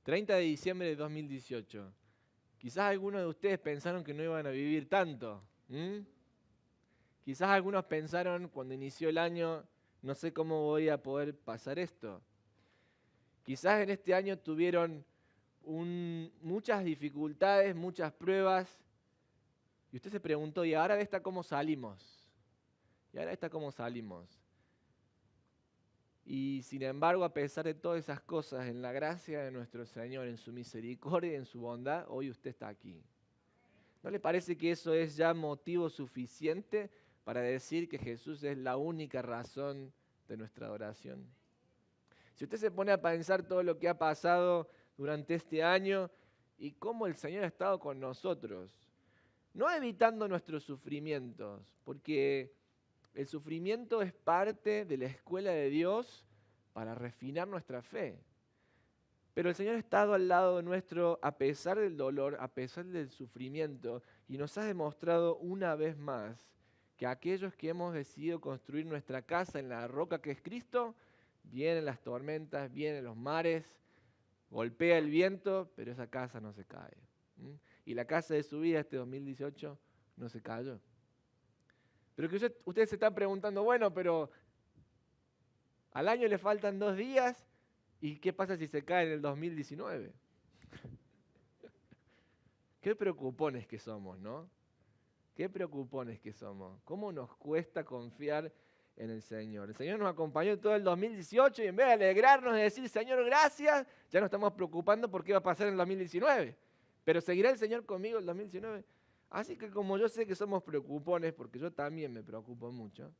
30 de diciembre de 2018. Quizás algunos de ustedes pensaron que no iban a vivir tanto. Quizás algunos pensaron cuando inició el año, no sé cómo voy a poder pasar esto. Quizás en este año tuvieron muchas dificultades, muchas pruebas. Y usted se preguntó, ¿y ahora de esta cómo salimos? ¿Y ahora de esta cómo salimos? Y sin embargo, a pesar de todas esas cosas, en la gracia de nuestro Señor, en su misericordia y en su bondad, hoy usted está aquí. ¿No le parece que eso es ya motivo suficiente para decir que Jesús es la única razón de nuestra adoración? Si usted se pone a pensar todo lo que ha pasado durante este año y cómo el Señor ha estado con nosotros, no evitando nuestros sufrimientos, porque el sufrimiento es parte de la escuela de Dios para refinar nuestra fe. Pero el Señor ha estado al lado nuestro a pesar del dolor, a pesar del sufrimiento, y nos ha demostrado una vez más que aquellos que hemos decidido construir nuestra casa en la roca que es Cristo, vienen las tormentas, vienen los mares, golpea el viento, pero esa casa no se cae. Y la casa de su vida este 2018 no se cayó. Pero que ustedes se están preguntando, bueno, pero al año le faltan 2 días, ¿y qué pasa si se cae en el 2019? Qué preocupones que somos, ¿no? Qué preocupones que somos. ¿Cómo nos cuesta confiar en el Señor? El Señor nos acompañó todo el 2018 y en vez de alegrarnos y decir, Señor, gracias, ya nos estamos preocupando por qué va a pasar en el 2019. Pero ¿seguirá el Señor conmigo el 2019? Así que como yo sé que somos preocupones, porque yo también me preocupo mucho,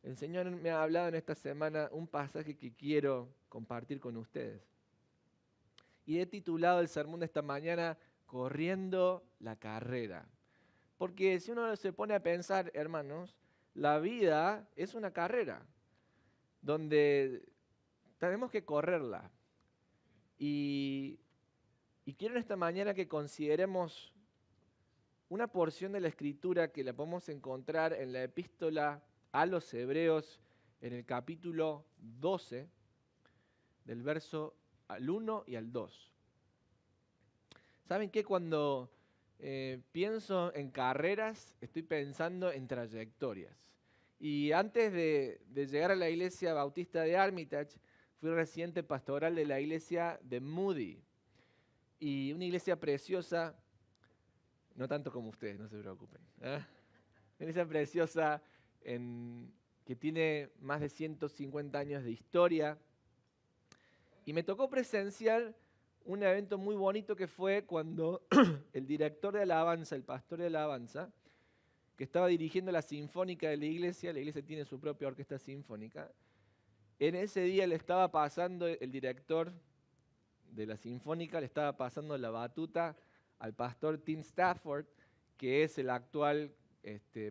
el Señor me ha hablado en esta semana un pasaje que quiero compartir con ustedes. Y he titulado el sermón de esta mañana, Corriendo la carrera. Porque si uno se pone a pensar, hermanos, la vida es una carrera donde tenemos que correrla. Y quiero en esta mañana que consideremos una porción de la Escritura que la podemos encontrar en la epístola a los Hebreos, en el capítulo 12, del verso al 1 y al 2. ¿Saben qué? Cuando pienso en carreras, estoy pensando en trayectorias. Y antes de llegar a la iglesia bautista de Armitage, fui residente pastoral de la iglesia de Moody. Y una iglesia preciosa, no tanto como ustedes, no se preocupen. Una iglesia preciosa que tiene más de 150 años de historia. Y me tocó presenciar un evento muy bonito que fue cuando el director de alabanza, el pastor de alabanza, que estaba dirigiendo la sinfónica de la iglesia tiene su propia orquesta sinfónica, en ese día le estaba pasando, el director de la sinfónica le estaba pasando la batuta al pastor Tim Stafford, que es el actual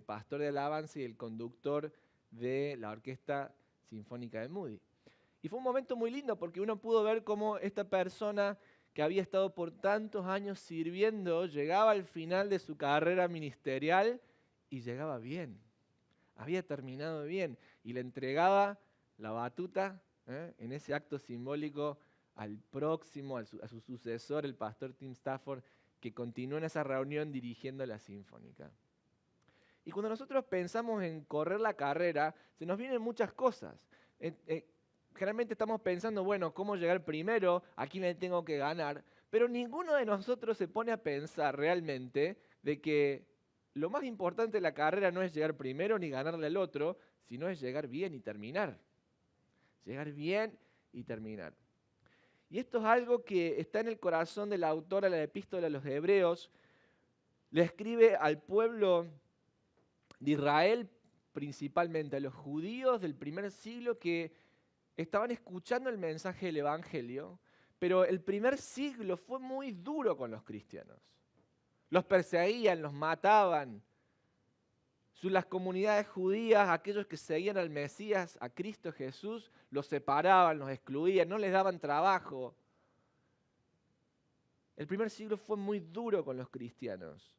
pastor de alabanza y el conductor de la orquesta sinfónica de Moody. Y fue un momento muy lindo porque uno pudo ver cómo esta persona que había estado por tantos años sirviendo llegaba al final de su carrera ministerial y llegaba bien. Había terminado bien y le entregaba la batuta en ese acto simbólico al próximo, a su sucesor, el pastor Tim Stafford, que continuó en esa reunión dirigiendo la sinfónica. Y cuando nosotros pensamos en correr la carrera, se nos vienen muchas cosas. Generalmente estamos pensando, bueno, ¿cómo llegar primero? ¿A quién le tengo que ganar? Pero ninguno de nosotros se pone a pensar realmente de que lo más importante de la carrera no es llegar primero ni ganarle al otro, sino es llegar bien y terminar. Llegar bien y terminar. Y esto es algo que está en el corazón del autor de la epístola a los Hebreos. Le escribe al pueblo de Israel, principalmente a los judíos del primer siglo que estaban escuchando el mensaje del Evangelio, pero el primer siglo fue muy duro con los cristianos. Los perseguían, los mataban. Las comunidades judías, aquellos que seguían al Mesías, a Cristo Jesús, los separaban, los excluían, no les daban trabajo. El primer siglo fue muy duro con los cristianos.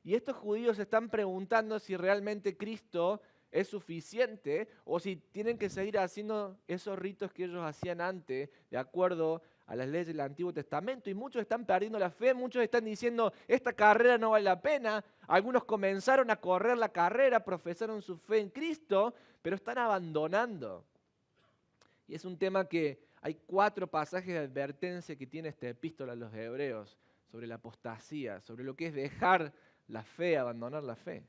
Y estos judíos se están preguntando si realmente Cristo es suficiente o si tienen que seguir haciendo esos ritos que ellos hacían antes de acuerdo a las leyes del Antiguo Testamento y muchos están perdiendo la fe, muchos están diciendo, esta carrera no vale la pena. Algunos comenzaron a correr la carrera, profesaron su fe en Cristo, pero están abandonando. Y es un tema que hay 4 pasajes de advertencia que tiene esta epístola a los hebreos sobre la apostasía, sobre lo que es dejar la fe, abandonar la fe.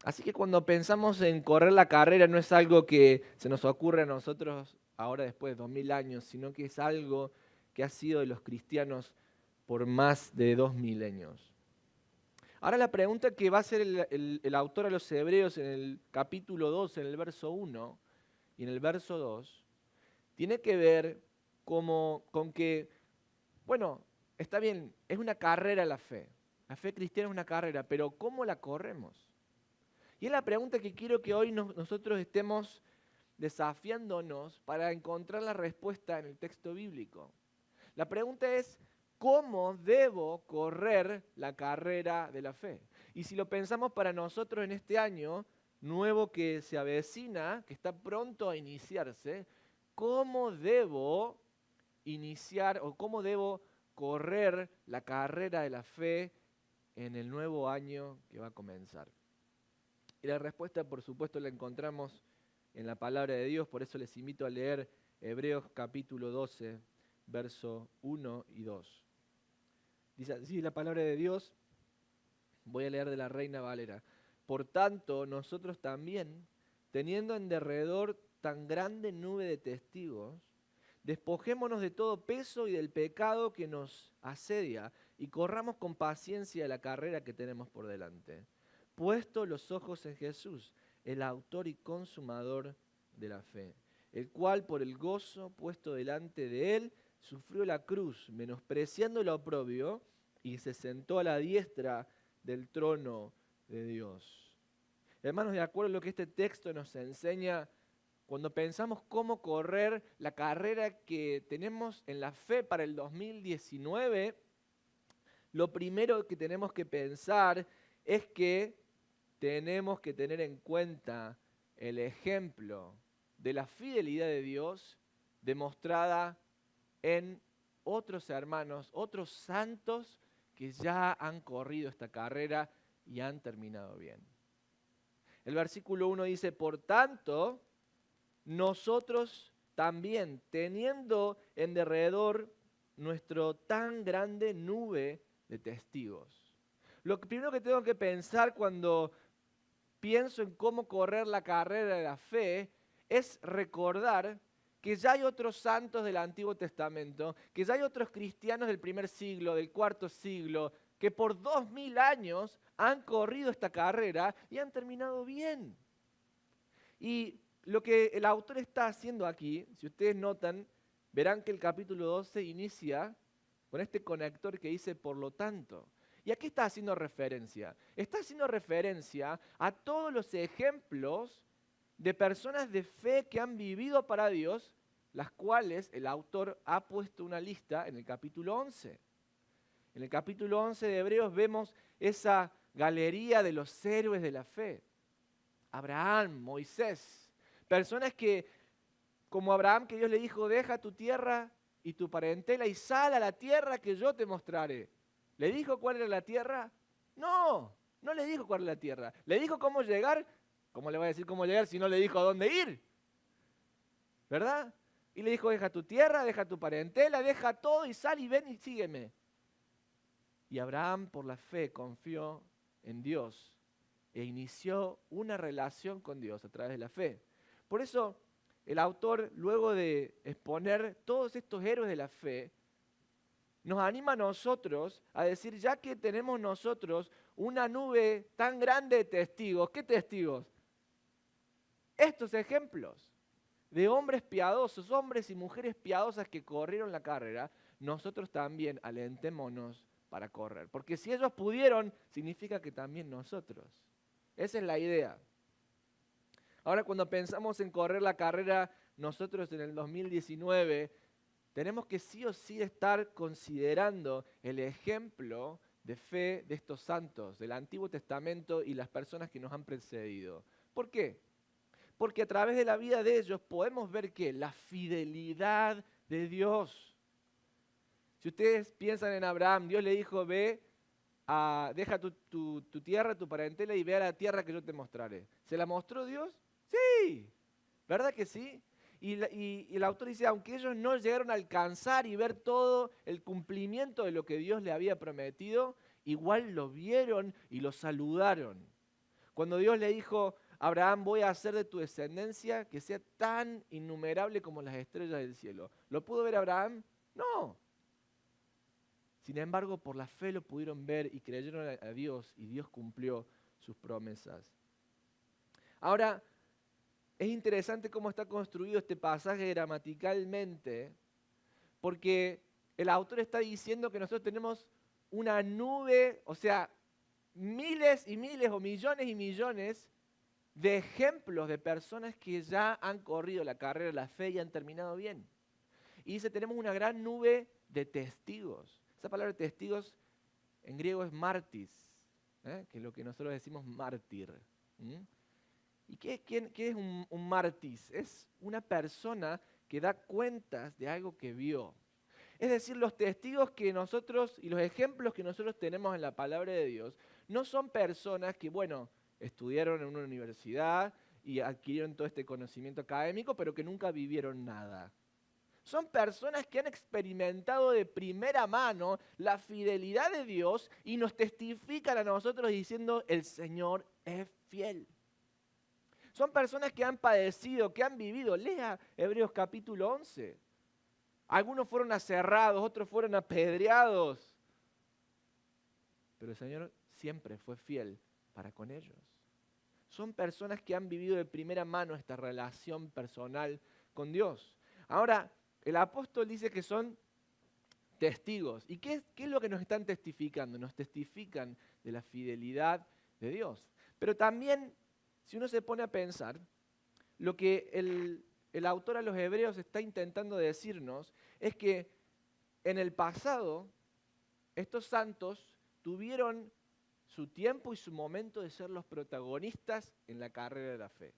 Así que cuando pensamos en correr la carrera no es algo que se nos ocurre a nosotros ahora después de 2000 años, sino que es algo que ha sido de los cristianos por más de 2 milenios. Ahora la pregunta que va a hacer el autor a los hebreos en el capítulo 2, en el verso 1 y en el verso 2, tiene que ver con que, bueno, está bien, es una carrera la fe. La fe cristiana es una carrera, pero ¿cómo la corremos? Y es la pregunta que quiero que hoy nosotros estemos desafiándonos para encontrar la respuesta en el texto bíblico. La pregunta es, ¿cómo debo correr la carrera de la fe? Y si lo pensamos para nosotros en este año nuevo que se avecina, que está pronto a iniciarse, ¿cómo debo iniciar o cómo debo correr la carrera de la fe en el nuevo año que va a comenzar? Y la respuesta, por supuesto, la encontramos en la palabra de Dios, por eso les invito a leer Hebreos capítulo 12, verso 1 y 2. Dice así la palabra de Dios, voy a leer de la Reina Valera. Por tanto, nosotros también, teniendo en derredor tan grande nube de testigos, despojémonos de todo peso y del pecado que nos asedia y corramos con paciencia la carrera que tenemos por delante. Puesto los ojos en Jesús, el autor y consumador de la fe, el cual por el gozo puesto delante de él sufrió la cruz, menospreciando el oprobio, y se sentó a la diestra del trono de Dios. Hermanos, de acuerdo a lo que este texto nos enseña, cuando pensamos cómo correr la carrera que tenemos en la fe para el 2019, lo primero que tenemos que pensar es que tenemos que tener en cuenta el ejemplo de la fidelidad de Dios demostrada en otros hermanos, otros santos que ya han corrido esta carrera y han terminado bien. El versículo 1 dice, por tanto, nosotros también, teniendo en derredor nuestro tan grande nube de testigos. Lo primero que tengo que pensar cuando pienso en cómo correr la carrera de la fe es recordar que ya hay otros santos del Antiguo Testamento, que ya hay otros cristianos del primer siglo, del cuarto siglo, que por 2000 años han corrido esta carrera y han terminado bien. Y lo que el autor está haciendo aquí, si ustedes notan, verán que el capítulo 12 inicia con este conector que dice por lo tanto. ¿Y a qué está haciendo referencia? Está haciendo referencia a todos los ejemplos de personas de fe que han vivido para Dios, las cuales el autor ha puesto una lista en el capítulo 11. En el capítulo 11 de Hebreos vemos esa galería de los héroes de la fe. Abraham, Moisés, personas que, como Abraham, que Dios le dijo, deja tu tierra y tu parentela y sal a la tierra que yo te mostraré. ¿Le dijo cuál era la tierra? No, no le dijo cuál era la tierra. Le dijo cómo llegar. ¿Cómo le va a decir cómo llegar si no le dijo a dónde ir? ¿Verdad? Y le dijo, deja tu tierra, deja tu parentela, deja todo y sal y ven y sígueme. Y Abraham, por la fe, confió en Dios e inició una relación con Dios a través de la fe. Por eso, el autor, luego de exponer todos estos héroes de la fe, nos anima a nosotros a decir, ya que tenemos nosotros una nube tan grande de testigos, ¿qué testigos? Estos ejemplos de hombres piadosos, hombres y mujeres piadosas que corrieron la carrera, nosotros también alentémonos para correr. Porque si ellos pudieron, significa que también nosotros. Esa es la idea. Ahora, cuando pensamos en correr la carrera, nosotros en el 2019, tenemos que sí o sí estar considerando el ejemplo de fe de estos santos del Antiguo Testamento y las personas que nos han precedido. ¿Por qué? Porque a través de la vida de ellos podemos ver que la fidelidad de Dios. Si ustedes piensan en Abraham, Dios le dijo, deja tu tierra, tu parentela y ve a la tierra que yo te mostraré. ¿Se la mostró Dios? Sí, ¿verdad que sí? Y el autor dice, aunque ellos no llegaron a alcanzar y ver todo el cumplimiento de lo que Dios le había prometido, igual lo vieron y lo saludaron. Cuando Dios le dijo, Abraham, voy a hacer de tu descendencia que sea tan innumerable como las estrellas del cielo. ¿Lo pudo ver Abraham? No. Sin embargo, por la fe lo pudieron ver y creyeron a Dios y Dios cumplió sus promesas. Ahora, es interesante cómo está construido este pasaje gramaticalmente, porque el autor está diciendo que nosotros tenemos una nube, o sea, miles y miles o millones y millones de ejemplos de personas que ya han corrido la carrera de la fe y han terminado bien. Y dice, tenemos una gran nube de testigos. Esa palabra testigos en griego es martis, que es lo que nosotros decimos mártir. ¿Y qué es un martis? Es una persona que da cuentas de algo que vio. Es decir, los testigos que nosotros y los ejemplos que nosotros tenemos en la palabra de Dios no son personas que, bueno, estudiaron en una universidad y adquirieron todo este conocimiento académico, pero que nunca vivieron nada. Son personas que han experimentado de primera mano la fidelidad de Dios y nos testifican a nosotros diciendo, el Señor es fiel. Son personas que han padecido, que han vivido. Lea Hebreos capítulo 11. Algunos fueron aserrados, otros fueron apedreados. Pero el Señor siempre fue fiel para con ellos. Son personas que han vivido de primera mano esta relación personal con Dios. Ahora, el apóstol dice que son testigos. ¿Y qué es lo que nos están testificando? Nos testifican de la fidelidad de Dios. Pero también, si uno se pone a pensar, lo que el autor a los hebreos está intentando decirnos es que en el pasado estos santos tuvieron su tiempo y su momento de ser los protagonistas en la carrera de la fe.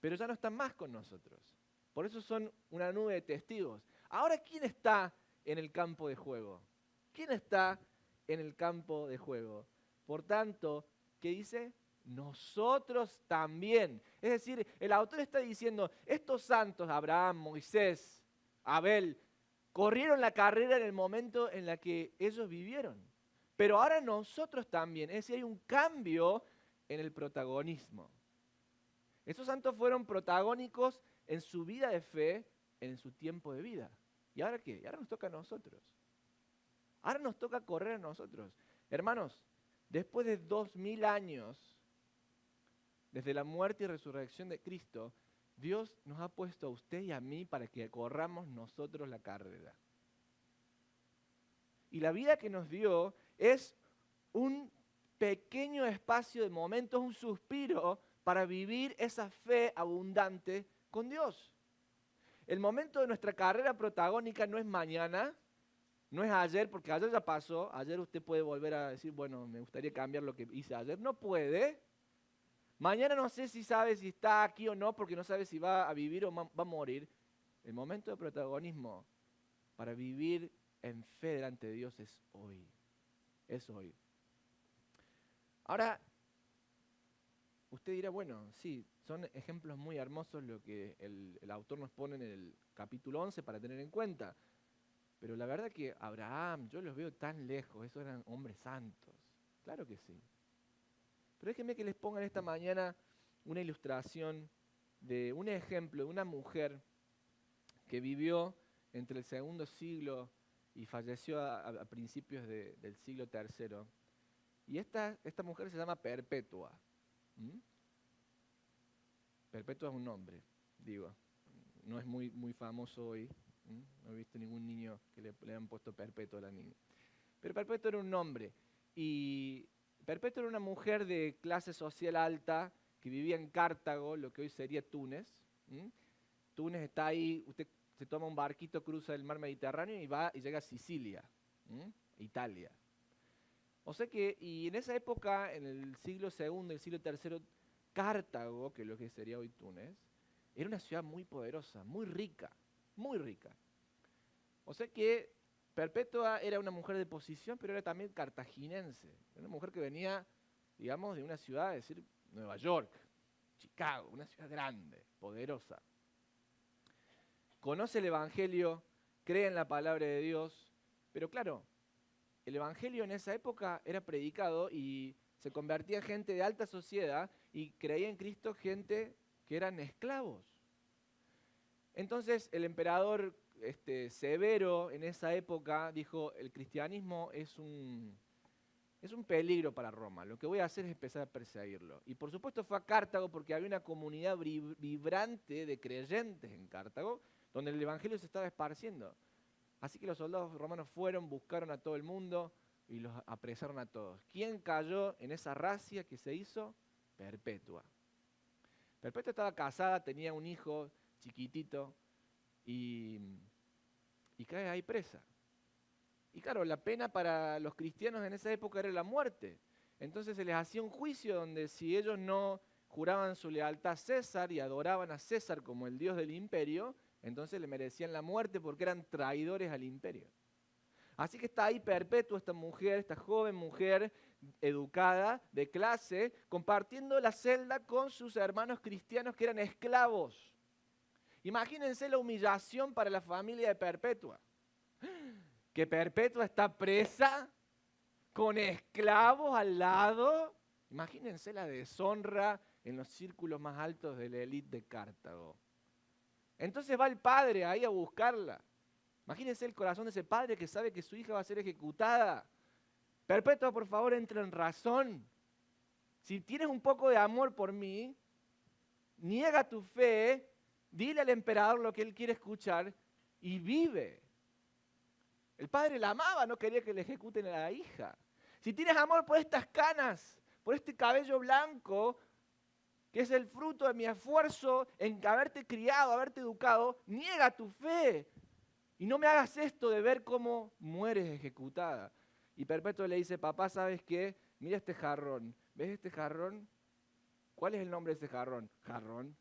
Pero ya no están más con nosotros. Por eso son una nube de testigos. Ahora, ¿quién está en el campo de juego? ¿Quién está en el campo de juego? Por tanto, ¿qué dice? Nosotros también. Es decir, el autor está diciendo, estos santos, Abraham, Moisés, Abel, corrieron la carrera en el momento en el que ellos vivieron. Pero ahora nosotros también. Es decir, hay un cambio en el protagonismo. Estos santos fueron protagónicos en su vida de fe, en su tiempo de vida. ¿Y ahora qué? Y ahora nos toca a nosotros. Ahora nos toca correr a nosotros. Hermanos, después de 2000 años, desde la muerte y resurrección de Cristo, Dios nos ha puesto a usted y a mí para que corramos nosotros la carrera. Y la vida que nos dio es un pequeño espacio de momentos, un suspiro para vivir esa fe abundante con Dios. El momento de nuestra carrera protagónica no es mañana, no es ayer, porque ayer ya pasó. Ayer usted puede volver a decir, bueno, me gustaría cambiar lo que hice ayer. No puede. Mañana no sé si sabe si está aquí o no, porque no sabe si va a vivir o va a morir. El momento de protagonismo para vivir en fe delante de Dios es hoy. Es hoy. Ahora, usted dirá, bueno, sí, son ejemplos muy hermosos lo que el autor nos pone en el capítulo 11 para tener en cuenta. Pero la verdad que Abraham, yo los veo tan lejos, esos eran hombres santos. Claro que sí. Pero déjenme que les pongan esta mañana una ilustración de un ejemplo de una mujer que vivió entre el segundo siglo y falleció a principios del siglo III. Y esta mujer se llama Perpetua. Perpetua es un nombre, digo. No es muy famoso hoy. No he visto ningún niño que le hayan puesto Perpetua a la niña. Pero Perpetua era un nombre. Y Perpetua era una mujer de clase social alta que vivía en Cartago, lo que hoy sería Túnez. Túnez está ahí, usted se toma un barquito, cruza el mar Mediterráneo y va y llega a Sicilia, Italia. O sea que, y en esa época, en el siglo II, el siglo III, Cartago, que es lo que sería hoy Túnez, era una ciudad muy poderosa, muy rica, muy rica. O sea que Perpetua era una mujer de posición, pero era también cartaginense. Era una mujer que venía, digamos, de una ciudad, es decir, Nueva York, Chicago, una ciudad grande, poderosa. Conoce el Evangelio, cree en la palabra de Dios, pero claro, el Evangelio en esa época era predicado y se convertía en gente de alta sociedad y creía en Cristo gente que eran esclavos. Entonces el emperador Severo en esa época dijo, el cristianismo es un peligro para Roma, lo que voy a hacer es empezar a perseguirlo. Y por supuesto fue a Cartago porque había una comunidad vibrante de creyentes en Cartago, donde el evangelio se estaba esparciendo. Así que los soldados romanos fueron, buscaron a todo el mundo y los apresaron a todos. ¿Quién cayó en esa racia que se hizo? Perpetua. Perpetua estaba casada, tenía un hijo chiquitito y cae ahí presa. Y claro, la pena para los cristianos en esa época era la muerte. Entonces se les hacía un juicio donde si ellos no juraban su lealtad a César y adoraban a César como el dios del imperio, entonces le merecían la muerte porque eran traidores al imperio. Así que está ahí Perpetua, esta mujer, esta joven mujer educada, de clase, compartiendo la celda con sus hermanos cristianos que eran esclavos. Imagínense la humillación para la familia de Perpetua. Que Perpetua está presa con esclavos al lado. Imagínense la deshonra en los círculos más altos de la élite de Cartago. Entonces va el padre ahí a buscarla. Imagínense el corazón de ese padre que sabe que su hija va a ser ejecutada. Perpetua, por favor, entra en razón. Si tienes un poco de amor por mí, niega tu fe, dile al emperador lo que él quiere escuchar y vive. El padre la amaba, no quería que le ejecuten a la hija. Si tienes amor por estas canas, por este cabello blanco, que es el fruto de mi esfuerzo en haberte criado, haberte educado, niega tu fe. Y no me hagas esto de ver cómo mueres ejecutada. Y Perpetua le dice, papá, ¿sabes qué? Mira este jarrón. ¿Ves este jarrón? ¿Cuál es el nombre de ese jarrón? Jarrón.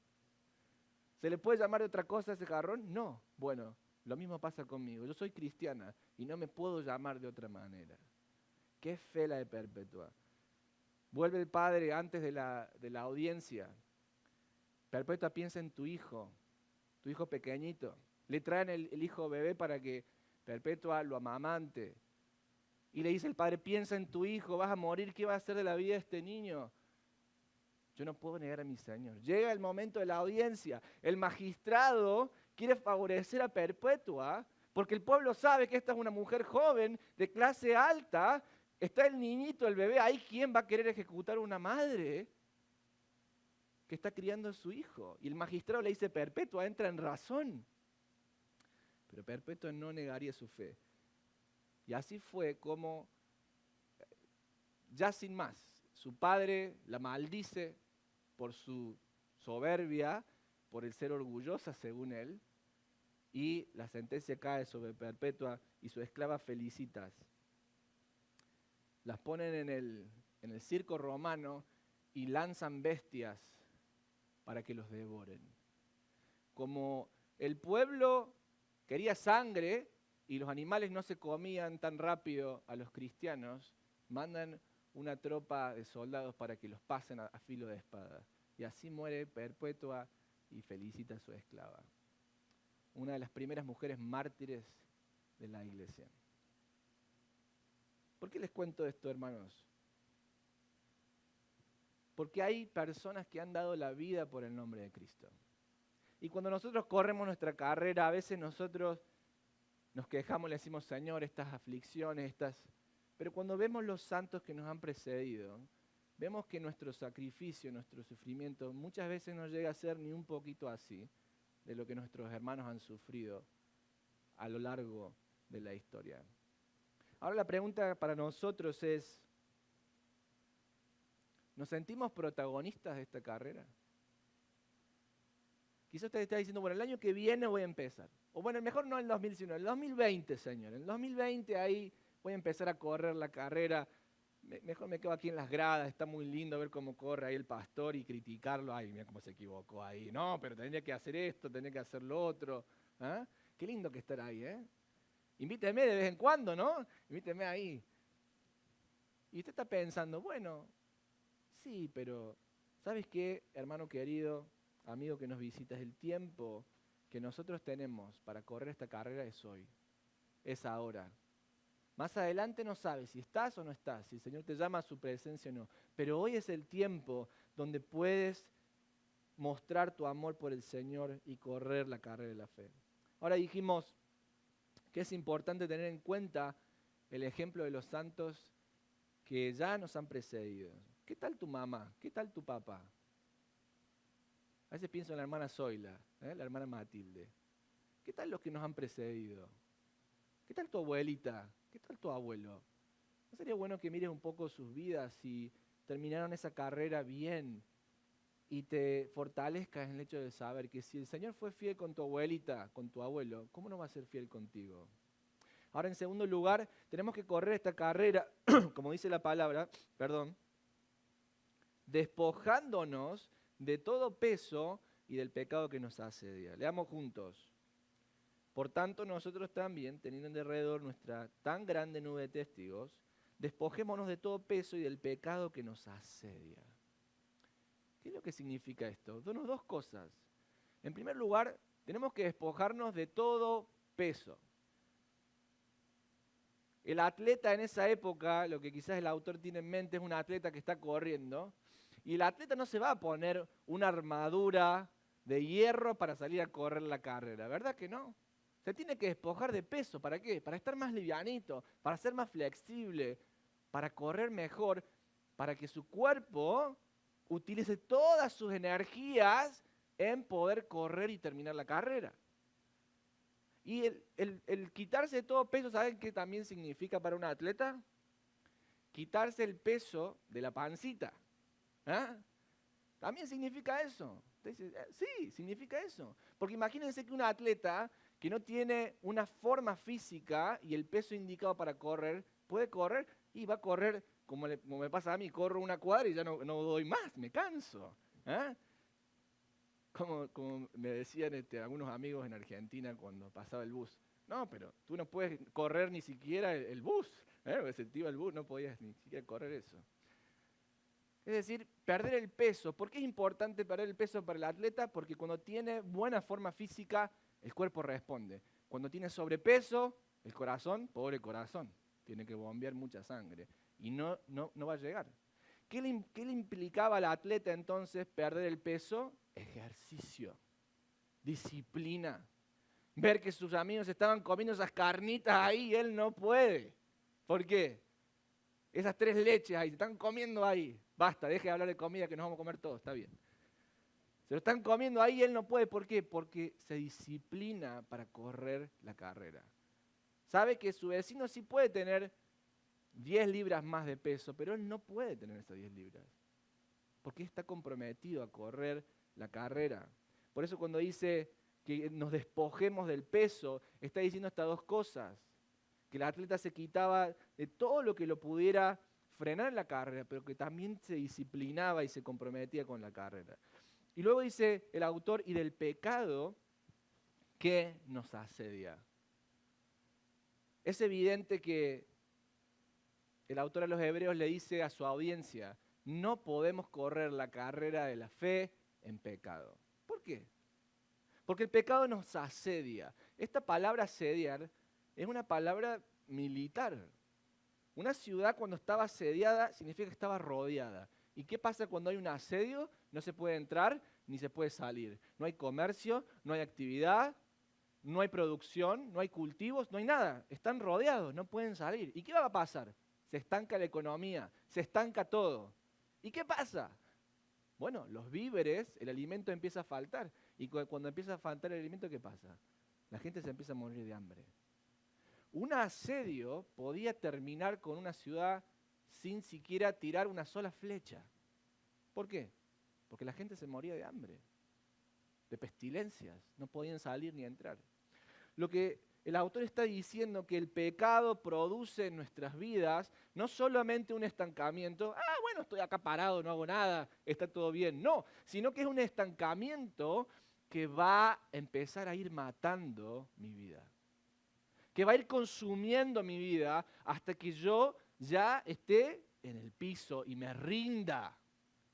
¿Se le puede llamar de otra cosa a ese jarrón? No. Bueno, lo mismo pasa conmigo. Yo soy cristiana y no me puedo llamar de otra manera. Qué fe la de Perpetua. Vuelve el padre antes de la audiencia. Perpetua piensa en tu hijo pequeñito. Le traen el hijo bebé para que Perpetua lo amamante. Y le dice el padre, piensa en tu hijo, vas a morir, ¿qué va a hacer de la vida de este niño? Yo no puedo negar a mi Señor. Llega el momento de la audiencia. El magistrado quiere favorecer a Perpetua porque el pueblo sabe que esta es una mujer joven, de clase alta. Está el niñito, el bebé, ahí ¿quién va a querer ejecutar a una madre que está criando a su hijo? Y el magistrado le dice, Perpetua, entra en razón. Pero Perpetua no negaría su fe. Y así fue como, ya sin más, su padre la maldice por su soberbia, por el ser orgullosa según él, y la sentencia cae sobre Perpetua y su esclava Felicitas. Las ponen en el circo romano y lanzan bestias para que los devoren. Como el pueblo quería sangre y los animales no se comían tan rápido a los cristianos, mandan una tropa de soldados para que los pasen a filo de espada. Y así muere Perpetua y Felicita a su esclava. Una de las primeras mujeres mártires de la iglesia. ¿Por qué les cuento esto, hermanos? Porque hay personas que han dado la vida por el nombre de Cristo. Y cuando nosotros corremos nuestra carrera, a veces nosotros nos quejamos, le decimos, Señor, estas aflicciones, Pero cuando vemos los santos que nos han precedido, vemos que nuestro sacrificio, nuestro sufrimiento, muchas veces no llega a ser ni un poquito así de lo que nuestros hermanos han sufrido a lo largo de la historia. Ahora la pregunta para nosotros es, ¿nos sentimos protagonistas de esta carrera? Quizás usted está diciendo, bueno, el año que viene voy a empezar. O bueno, mejor no en el 2000, sino en el 2020, Señor. En el 2020 ahí voy a empezar a correr la carrera. Mejor me quedo aquí en las gradas, está muy lindo ver cómo corre ahí el pastor y criticarlo. Ay, mira cómo se equivocó ahí. No, pero tendría que hacer esto, tendría que hacer lo otro. ¿Ah? Qué lindo que estar ahí, ¿eh? Invíteme de vez en cuando, ¿no? Invíteme ahí. Y usted está pensando, bueno, sí, pero ¿sabes qué, hermano querido, amigo que nos visitas? El tiempo que nosotros tenemos para correr esta carrera es hoy, es ahora. Más adelante no sabes si estás o no estás, si el Señor te llama a su presencia o no. Pero hoy es el tiempo donde puedes mostrar tu amor por el Señor y correr la carrera de la fe. Ahora dijimos que es importante tener en cuenta el ejemplo de los santos que ya nos han precedido. ¿Qué tal tu mamá? ¿Qué tal tu papá? A veces pienso en la hermana Zoila, la hermana Matilde. ¿Qué tal los que nos han precedido? ¿Qué tal tu abuelita? ¿Qué tal tu abuelo? ¿No sería bueno que mires un poco sus vidas si terminaron esa carrera bien y te fortalezcas en el hecho de saber que si el Señor fue fiel con tu abuelita, con tu abuelo, ¿cómo no va a ser fiel contigo? Ahora, en segundo lugar, tenemos que correr esta carrera, como dice la palabra, despojándonos de todo peso y del pecado que nos asedia. Leamos juntos. Por tanto, nosotros también, teniendo en alrededor nuestra tan grande nube de testigos, despojémonos de todo peso y del pecado que nos asedia. ¿Qué es lo que significa esto? Dos cosas. En primer lugar, tenemos que despojarnos de todo peso. El atleta en esa época, lo que quizás el autor tiene en mente, es un atleta que está corriendo, y el atleta no se va a poner una armadura de hierro para salir a correr la carrera, ¿verdad que no? Se tiene que despojar de peso, ¿para qué? Para estar más livianito, para ser más flexible, para correr mejor, para que su cuerpo utilice todas sus energías en poder correr y terminar la carrera. Y el quitarse de todo peso, ¿saben qué también significa para un atleta? Quitarse el peso de la pancita. ¿Ah? También significa eso. Entonces, sí, significa eso. Porque imagínense que un atleta que no tiene una forma física y el peso indicado para correr, puede correr y va a correr como me pasa a mí, corro una cuadra y ya no doy más, me canso. ¿Ah? Como me decían algunos amigos en Argentina cuando pasaba el bus. No, pero tú no puedes correr ni siquiera el bus. Se te iba el bus, no podías ni siquiera correr eso. Es decir, perder el peso. ¿Por qué es importante perder el peso para el atleta? Porque cuando tiene buena forma física, el cuerpo responde. Cuando tiene sobrepeso, el corazón, pobre corazón, tiene que bombear mucha sangre y no va a llegar. ¿Qué le implicaba al atleta entonces perder el peso? Ejercicio, disciplina. Ver que sus amigos estaban comiendo esas carnitas ahí y él no puede. ¿Por qué? Esas 3 leches ahí, se están comiendo ahí. Basta, deje de hablar de comida que nos vamos a comer todos, está bien. Se lo están comiendo ahí y él no puede. ¿Por qué? Porque se disciplina para correr la carrera. Sabe que su vecino sí puede tener 10 libras más de peso, pero él no puede tener esas 10 libras. Porque está comprometido a correr la carrera. Por eso cuando dice que nos despojemos del peso, está diciendo estas 2 cosas. Que el atleta se quitaba de todo lo que lo pudiera frenar en la carrera, pero que también se disciplinaba y se comprometía con la carrera. Y luego dice el autor, y del pecado que nos asedia. Es evidente que el autor a los Hebreos le dice a su audiencia, no podemos correr la carrera de la fe en pecado. ¿Por qué? Porque el pecado nos asedia. Esta palabra asediar es una palabra militar. Una ciudad cuando estaba asediada significa que estaba rodeada. ¿Y qué pasa cuando hay un asedio? No se puede entrar ni se puede salir. No hay comercio, no hay actividad, no hay producción, no hay cultivos, no hay nada. Están rodeados, no pueden salir. ¿Y qué va a pasar? Se estanca la economía, se estanca todo. ¿Y qué pasa? Bueno, los víveres, el alimento empieza a faltar. Y cuando empieza a faltar el alimento, ¿qué pasa? La gente se empieza a morir de hambre. Un asedio podía terminar con una ciudad sin siquiera tirar una sola flecha. ¿Por qué? Porque la gente se moría de hambre, de pestilencias, no podían salir ni entrar. Lo que el autor está diciendo que el pecado produce en nuestras vidas no solamente un estancamiento, bueno, estoy acá parado, no hago nada, está todo bien, no, sino que es un estancamiento que va a empezar a ir matando mi vida. que va a ir consumiendo mi vida hasta que yo ya esté en el piso y me rinda.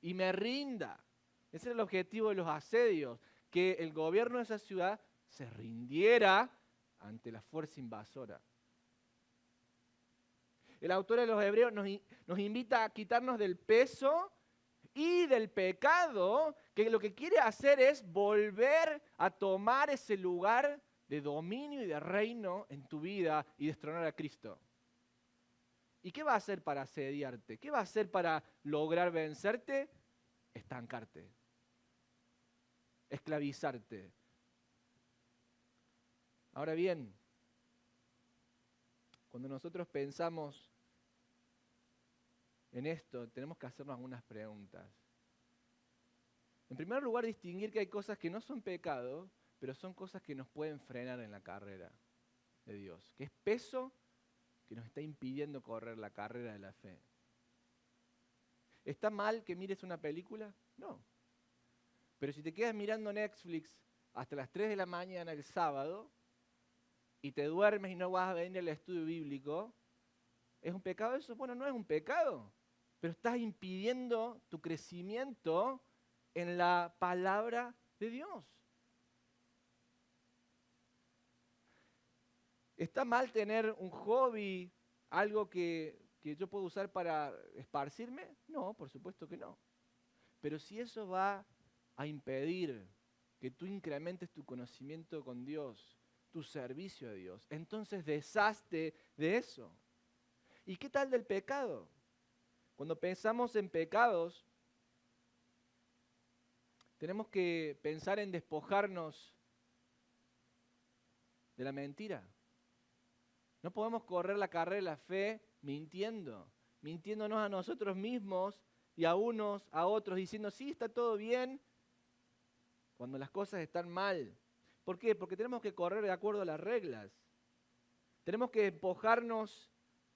Y me rinda. Ese era el objetivo de los asedios, que el gobierno de esa ciudad se rindiera ante la fuerza invasora. El autor de los Hebreos nos invita a quitarnos del peso y del pecado, que lo que quiere hacer es volver a tomar ese lugar de dominio y de reino en tu vida y destronar a Cristo. ¿Y qué va a hacer para asediarte? ¿Qué va a hacer para lograr vencerte? Estancarte, esclavizarte. Ahora bien, cuando nosotros pensamos en esto, tenemos que hacernos algunas preguntas. En primer lugar, distinguir que hay cosas que no son pecado, pero son cosas que nos pueden frenar en la carrera de Dios, que es peso que nos está impidiendo correr la carrera de la fe. ¿Está mal que mires una película? No. Pero si te quedas mirando Netflix hasta las 3 de la mañana el sábado y te duermes y no vas a venir al estudio bíblico, ¿es un pecado eso? Bueno, no es un pecado, pero estás impidiendo tu crecimiento en la palabra de Dios. ¿Está mal tener un hobby, algo que yo puedo usar para esparcirme? No, por supuesto que no. Pero si eso va a impedir que tú incrementes tu conocimiento con Dios, tu servicio a Dios, entonces deshazte de eso. ¿Y qué tal del pecado? Cuando pensamos en pecados, tenemos que pensar en despojarnos de la mentira. No podemos correr la carrera de la fe mintiéndonos a nosotros mismos y a unos, a otros, diciendo, sí, está todo bien, cuando las cosas están mal. ¿Por qué? Porque tenemos que correr de acuerdo a las reglas. Tenemos que despojarnos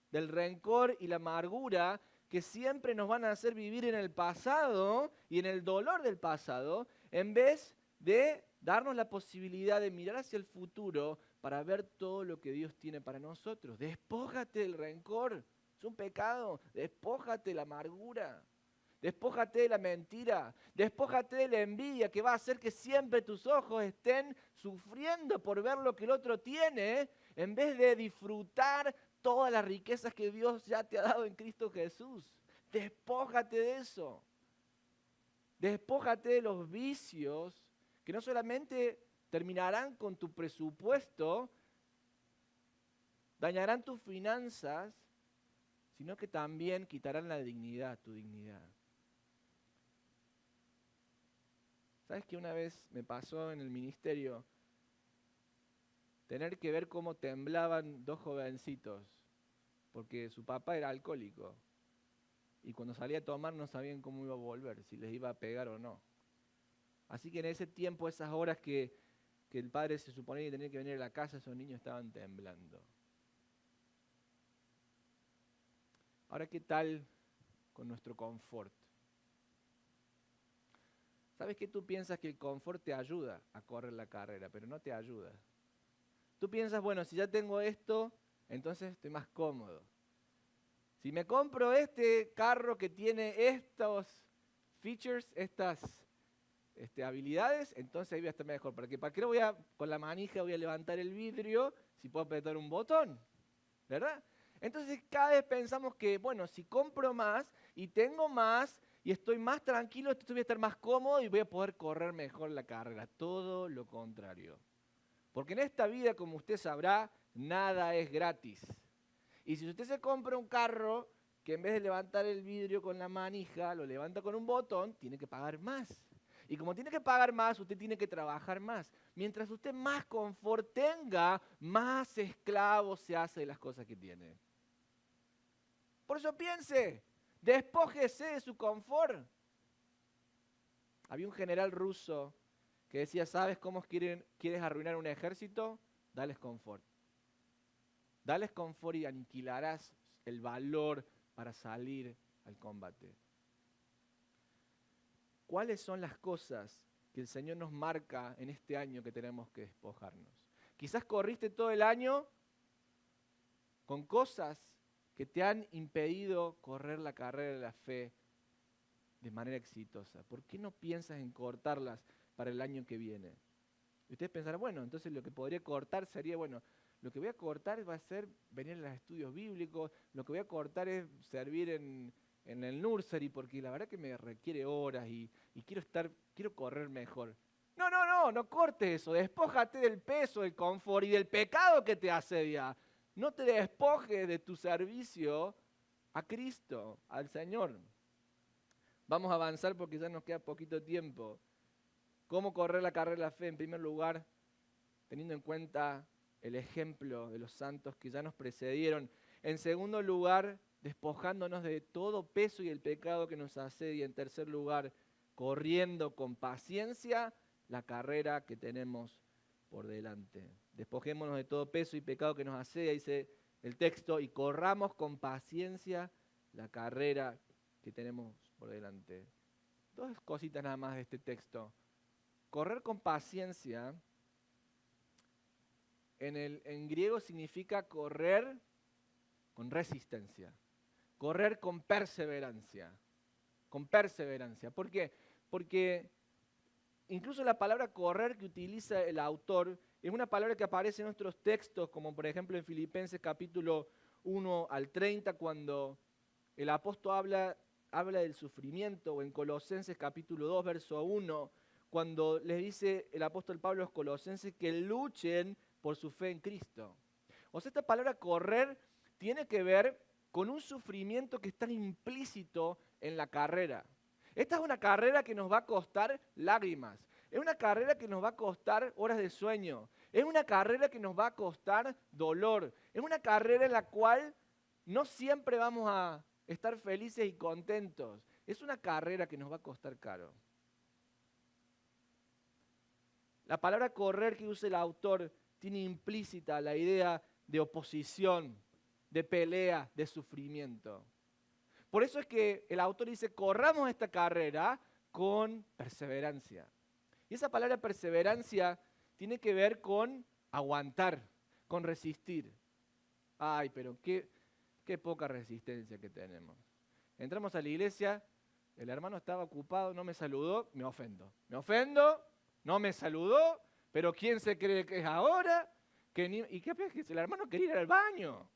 del rencor y la amargura que siempre nos van a hacer vivir en el pasado y en el dolor del pasado, en vez de darnos la posibilidad de mirar hacia el futuro para ver todo lo que Dios tiene para nosotros. Despójate del rencor, es un pecado. Despójate de la amargura, despójate de la mentira, despójate de la envidia que va a hacer que siempre tus ojos estén sufriendo por ver lo que el otro tiene, en vez de disfrutar todas las riquezas que Dios ya te ha dado en Cristo Jesús. Despójate de eso. Despójate de los vicios que no solamente terminarán con tu presupuesto, dañarán tus finanzas, sino que también quitarán la dignidad, tu dignidad. ¿Sabes qué una vez me pasó en el ministerio? Tener que ver cómo temblaban dos jovencitos, porque su papá era alcohólico. Y cuando salía a tomar no sabían cómo iba a volver, si les iba a pegar o no. Así que en ese tiempo, esas horas que el padre se suponía que tenía que venir a la casa, esos niños estaban temblando. Ahora, ¿qué tal con nuestro confort? ¿Sabes qué? Tú piensas que el confort te ayuda a correr la carrera, pero no te ayuda. Tú piensas, bueno, si ya tengo esto, entonces estoy más cómodo. Si me compro este carro que tiene estos features, estas habilidades, entonces ahí voy a estar mejor. ¿Para qué voy con la manija voy a levantar el vidrio si puedo apretar un botón? ¿Verdad? Entonces cada vez pensamos que, bueno, si compro más y tengo más y estoy más tranquilo, entonces voy a estar más cómodo y voy a poder correr mejor la carrera. Todo lo contrario. Porque en esta vida, como usted sabrá, nada es gratis. Y si usted se compra un carro que en vez de levantar el vidrio con la manija, lo levanta con un botón, tiene que pagar más. Y como tiene que pagar más, usted tiene que trabajar más. Mientras usted más confort tenga, más esclavo se hace de las cosas que tiene. Por eso piense, despójese de su confort. Había un general ruso que decía, ¿sabes cómo quieres arruinar un ejército? Dales confort. Dales confort y aniquilarás el valor para salir al combate. ¿Cuáles son las cosas que el Señor nos marca en este año que tenemos que despojarnos? Quizás corriste todo el año con cosas que te han impedido correr la carrera de la fe de manera exitosa? ¿Por qué no piensas en cortarlas para el año que viene? Y ustedes pensarán, bueno, entonces lo que podría cortar sería, bueno, lo que voy a cortar va a ser venir a los estudios bíblicos, lo que voy a cortar es servir en el nursery, porque la verdad que me requiere horas y quiero correr mejor. No cortes eso, despójate del peso, del confort y del pecado que te asedia. No te despojes de tu servicio a Cristo, al Señor. Vamos a avanzar porque ya nos queda poquito tiempo. ¿Cómo correr la carrera de la fe? En primer lugar, teniendo en cuenta el ejemplo de los santos que ya nos precedieron. En segundo lugar, despojándonos de todo peso y el pecado que nos asedia. En tercer lugar, corriendo con paciencia la carrera que tenemos por delante. Despojémonos de todo peso y pecado que nos asedia, dice el texto, y corramos con paciencia la carrera que tenemos por delante. Dos cositas nada más de este texto. Correr con paciencia en griego significa correr con resistencia, correr con perseverancia, con perseverancia. ¿Por qué? Porque incluso la palabra correr que utiliza el autor es una palabra que aparece en nuestros textos, como por ejemplo en Filipenses capítulo 1 al 30, cuando el apóstol habla del sufrimiento, o en Colosenses capítulo 2, verso 1, cuando les dice el apóstol Pablo a los colosenses que luchen por su fe en Cristo. O sea, esta palabra correr tiene que ver con un sufrimiento que está implícito en la carrera. Esta es una carrera que nos va a costar lágrimas, es una carrera que nos va a costar horas de sueño, es una carrera que nos va a costar dolor, es una carrera en la cual no siempre vamos a estar felices y contentos, es una carrera que nos va a costar caro. La palabra correr que usa el autor tiene implícita la idea de oposición, de pelea, de sufrimiento. Por eso es que el autor dice, corramos esta carrera con perseverancia. Y esa palabra perseverancia tiene que ver con aguantar, con resistir. Ay, pero qué poca resistencia que tenemos. Entramos a la iglesia, el hermano estaba ocupado, no me saludó, me ofendo. Me ofendo, no me saludó, pero ¿quién se cree que es ahora? ¿Y qué pasa? Que el hermano quería ir al baño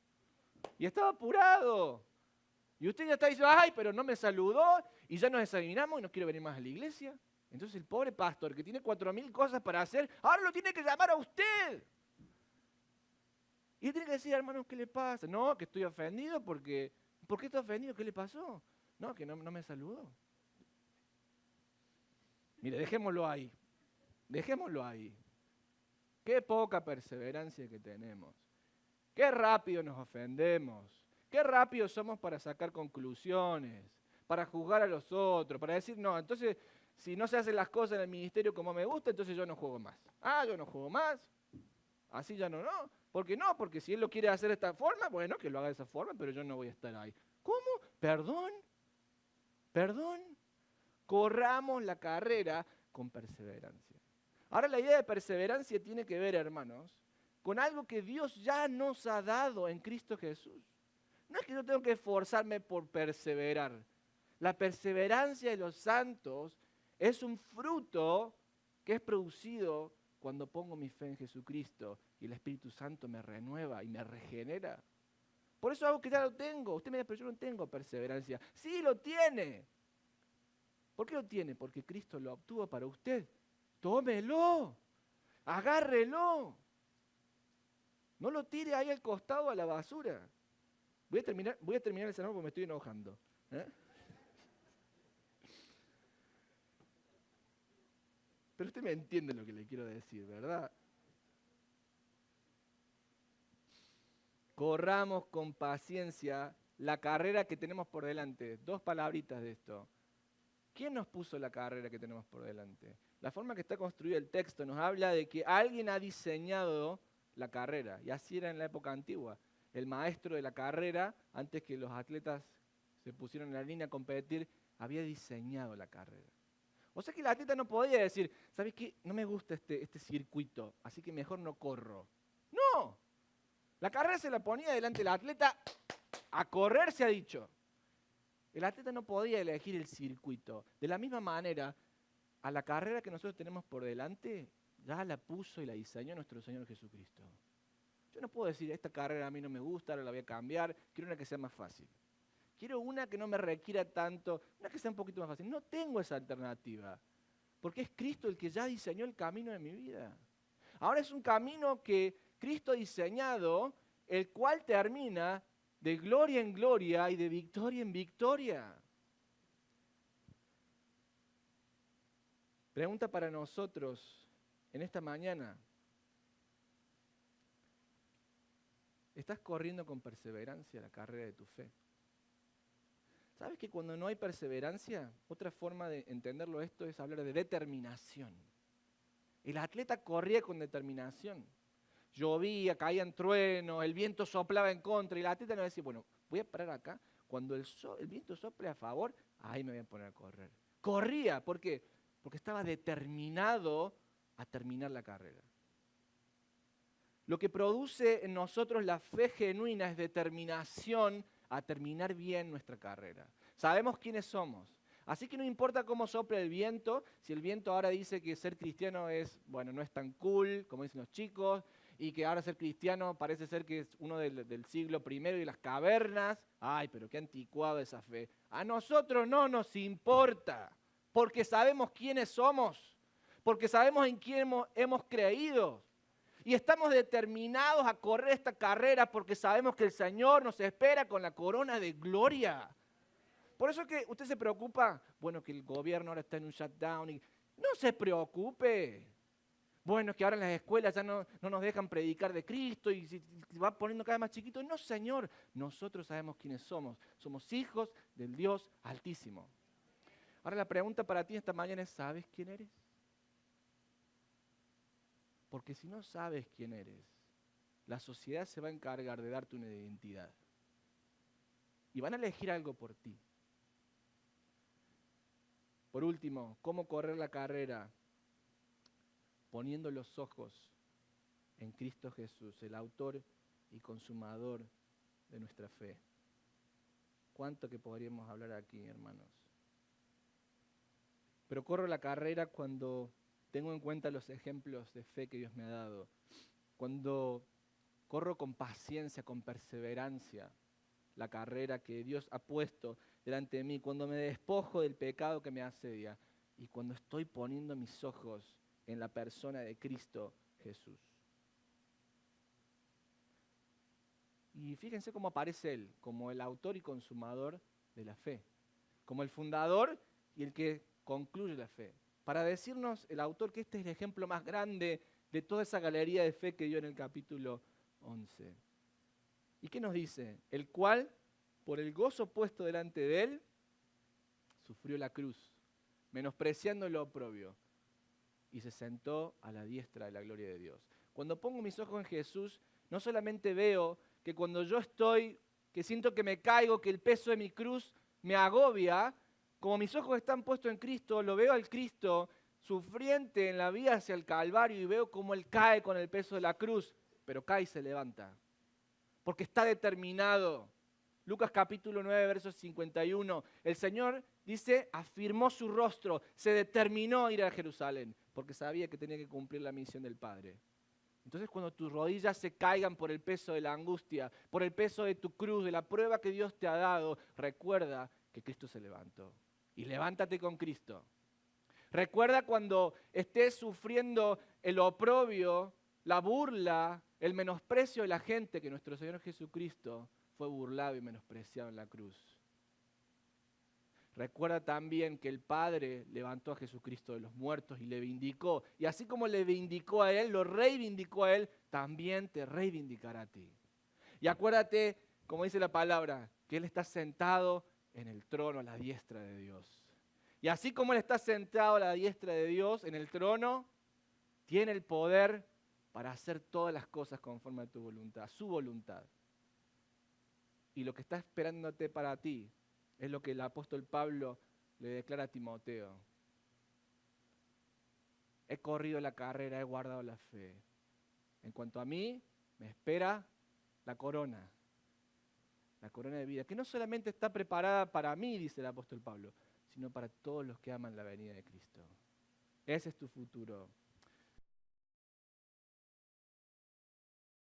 y estaba apurado. Y usted ya está diciendo, ay, pero no me saludó y ya nos desayunamos y no quiero venir más a la iglesia. Entonces el pobre pastor que tiene 4.000 cosas para hacer, ahora lo tiene que llamar a usted. Y él tiene que decir, hermano, ¿qué le pasa? No, que estoy ofendido porque... ¿Por qué está ofendido? ¿Qué le pasó? No, que no me saludó. Mire, dejémoslo ahí. Dejémoslo ahí. Qué poca perseverancia que tenemos. Qué rápido nos ofendemos. Qué rápido somos para sacar conclusiones, para juzgar a los otros, para decir, no, entonces, si no se hacen las cosas en el ministerio como me gusta, entonces yo no juego más. Ah, yo no juego más. Así ya no. ¿Por qué no? Porque si él lo quiere hacer de esta forma, bueno, que lo haga de esa forma, pero yo no voy a estar ahí. ¿Cómo? ¿Perdón? Corramos la carrera con perseverancia. Ahora la idea de perseverancia tiene que ver, hermanos, con algo que Dios ya nos ha dado en Cristo Jesús. No es que yo tengo que esforzarme por perseverar. La perseverancia de los santos es un fruto que es producido cuando pongo mi fe en Jesucristo y el Espíritu Santo me renueva y me regenera. Por eso algo que ya lo tengo. Usted me dice, pero yo no tengo perseverancia. Sí, lo tiene. ¿Por qué lo tiene? Porque Cristo lo obtuvo para usted. Tómelo. Agárrelo. No lo tire ahí al costado a la basura. Voy a terminar el sermón porque me estoy enojando. Pero usted me entiende lo que le quiero decir, ¿verdad? Corramos con paciencia la carrera que tenemos por delante. Dos palabritas de esto. ¿Quién nos puso la carrera que tenemos por delante? La forma que está construido el texto nos habla de que alguien ha diseñado la carrera. Y así era en la época antigua. El maestro de la carrera, antes que los atletas se pusieron en la línea a competir, había diseñado la carrera. O sea que el atleta no podía decir, ¿sabes qué? No me gusta este circuito, así que mejor no corro. No. La carrera se la ponía delante del atleta, a correr se ha dicho. El atleta no podía elegir el circuito. De la misma manera, a la carrera que nosotros tenemos por delante, ya la puso y la diseñó nuestro Señor Jesucristo. Yo no puedo decir, esta carrera a mí no me gusta, ahora la voy a cambiar, quiero una que sea más fácil. Quiero una que no me requiera tanto, una que sea un poquito más fácil. No tengo esa alternativa, porque es Cristo el que ya diseñó el camino de mi vida. Ahora es un camino que Cristo ha diseñado, el cual termina de gloria en gloria y de victoria en victoria. Pregunta para nosotros en esta mañana. ¿Estás corriendo con perseverancia la carrera de tu fe? ¿Sabes que cuando no hay perseverancia, otra forma de entenderlo esto es hablar de determinación? El atleta corría con determinación. Llovía, caían truenos, el viento soplaba en contra y el atleta no decía, bueno, voy a parar acá. Cuando el viento sople a favor, ahí me voy a poner a correr. Corría, ¿por qué? Porque estaba determinado a terminar la carrera. Lo que produce en nosotros la fe genuina es determinación a terminar bien nuestra carrera. Sabemos quiénes somos. Así que no importa cómo sople el viento, si el viento ahora dice que ser cristiano es, bueno, no es tan cool, como dicen los chicos, y que ahora ser cristiano parece ser que es uno del siglo I y las cavernas. Ay, pero qué anticuado esa fe. A nosotros no nos importa, porque sabemos quiénes somos, porque sabemos en quién hemos creído. Y estamos determinados a correr esta carrera porque sabemos que el Señor nos espera con la corona de gloria. Por eso que usted se preocupa, bueno, que el gobierno ahora está en un shutdown. No se preocupe. Bueno, que ahora en las escuelas ya no nos dejan predicar de Cristo y se va poniendo cada vez más chiquito. No, Señor, nosotros sabemos quiénes somos. Somos hijos del Dios Altísimo. Ahora la pregunta para ti esta mañana es, ¿sabes quién eres? Porque si no sabes quién eres, la sociedad se va a encargar de darte una identidad. Y van a elegir algo por ti. Por último, ¿cómo correr la carrera? Poniendo los ojos en Cristo Jesús, el autor y consumador de nuestra fe. ¿Cuánto que podríamos hablar aquí, hermanos? Pero corro la carrera cuando tengo en cuenta los ejemplos de fe que Dios me ha dado. Cuando corro con paciencia, con perseverancia, la carrera que Dios ha puesto delante de mí. Cuando me despojo del pecado que me asedia. Y cuando estoy poniendo mis ojos en la persona de Cristo Jesús. Y fíjense cómo aparece Él, como el autor y consumador de la fe. Como el fundador y el que concluye la fe. Para decirnos el autor que este es el ejemplo más grande de toda esa galería de fe que dio en el capítulo 11. ¿Y qué nos dice? El cual, por el gozo puesto delante de él, sufrió la cruz, menospreciando lo oprobio, y se sentó a la diestra de la gloria de Dios. Cuando pongo mis ojos en Jesús, no solamente veo que cuando yo estoy, que siento que me caigo, que el peso de mi cruz me agobia, como mis ojos están puestos en Cristo, lo veo al Cristo sufriente en la vía hacia el Calvario y veo cómo Él cae con el peso de la cruz, pero cae y se levanta, porque está determinado. Lucas capítulo 9, verso 51, el Señor dice, afirmó su rostro, se determinó a ir a Jerusalén, porque sabía que tenía que cumplir la misión del Padre. Entonces cuando tus rodillas se caigan por el peso de la angustia, por el peso de tu cruz, de la prueba que Dios te ha dado, recuerda que Cristo se levantó. Y levántate con Cristo. Recuerda cuando estés sufriendo el oprobio, la burla, el menosprecio de la gente, que nuestro Señor Jesucristo fue burlado y menospreciado en la cruz. Recuerda también que el Padre levantó a Jesucristo de los muertos y le vindicó. Y así como le vindicó a Él, lo reivindicó a Él, también te reivindicará a ti. Y acuérdate, como dice la palabra, que Él está sentado en el trono a la diestra de Dios. Y así como Él está sentado a la diestra de Dios en el trono, tiene el poder para hacer todas las cosas conforme a tu voluntad, su voluntad. Y lo que está esperándote para ti es lo que el apóstol Pablo le declara a Timoteo. He corrido la carrera, he guardado la fe. En cuanto a mí, me espera la corona de vida, que no solamente está preparada para mí, dice el apóstol Pablo, sino para todos los que aman la venida de Cristo. Ese es tu futuro.